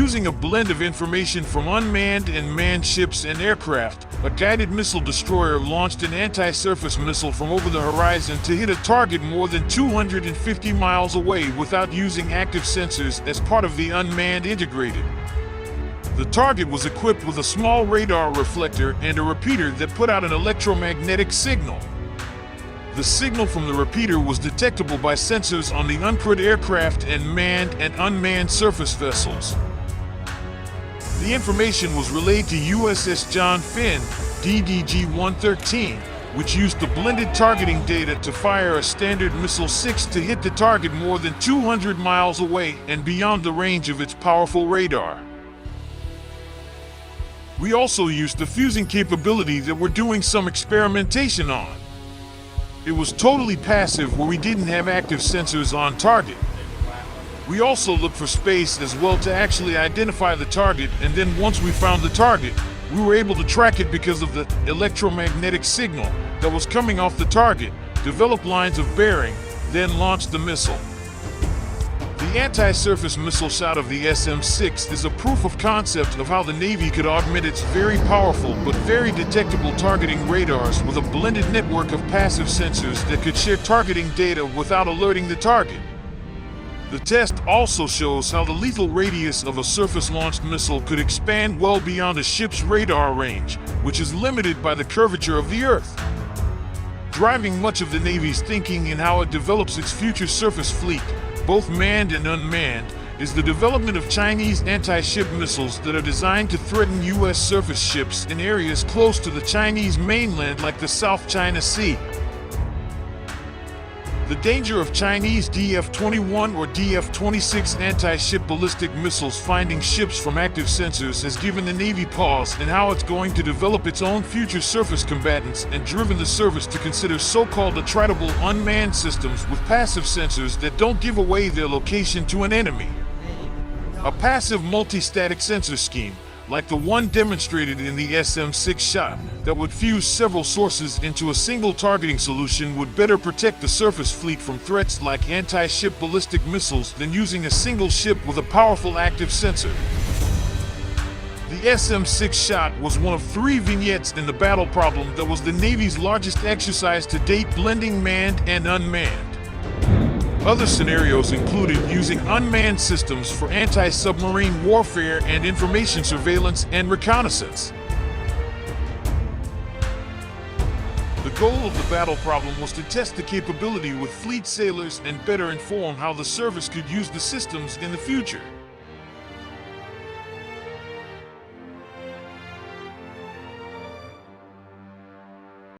Using a blend of information from unmanned and manned ships and aircraft, a guided missile destroyer launched an anti-surface missile from over the horizon to hit a target more than 250 miles away without using active sensors as part of the unmanned integrated. The target was equipped with a small radar reflector and a repeater that put out an electromagnetic signal. The signal from the repeater was detectable by sensors on the uncrewed aircraft and manned and unmanned surface vessels. The information was relayed to USS John Finn, DDG-113, which used the blended targeting data to fire a Standard Missile-6 to hit the target more than 200 miles away and beyond the range of its powerful radar. We also used the fusing capability that we're doing some experimentation on. It was totally passive where we didn't have active sensors on target. We also looked for space as well to actually identify the target, and then once we found the target, we were able to track it because of the electromagnetic signal that was coming off the target, develop lines of bearing, then launch the missile. The anti-surface missile shot of the SM-3 is a proof of concept of how the Navy could augment its very powerful but very detectable targeting radars with a blended network of passive sensors that could share targeting data without alerting the target. The test also shows how the lethal radius of a surface-launched missile could expand well beyond a ship's radar range, which is limited by the curvature of the Earth. Driving much of the Navy's thinking in how it develops its future surface fleet, both manned and unmanned, is the development of Chinese anti-ship missiles that are designed to threaten U.S. surface ships in areas close to the Chinese mainland like the South China Sea. The danger of Chinese DF-21 or DF-26 anti-ship ballistic missiles finding ships from active sensors has given the Navy pause in how it's going to develop its own future surface combatants and driven the service to consider so-called attritable unmanned systems with passive sensors that don't give away their location to an enemy. A passive multi-static sensor scheme, like the one demonstrated in the SM-3 shot, that would fuse several sources into a single targeting solution would better protect the surface fleet from threats like anti-ship ballistic missiles than using a single ship with a powerful active sensor. The SM-3 shot was one of 3 vignettes in the battle problem that was the Navy's largest exercise to date blending manned and unmanned. Other scenarios included using unmanned systems for anti-submarine warfare and information surveillance and reconnaissance. The goal of the battle problem was to test the capability with fleet sailors and better inform how the service could use the systems in the future.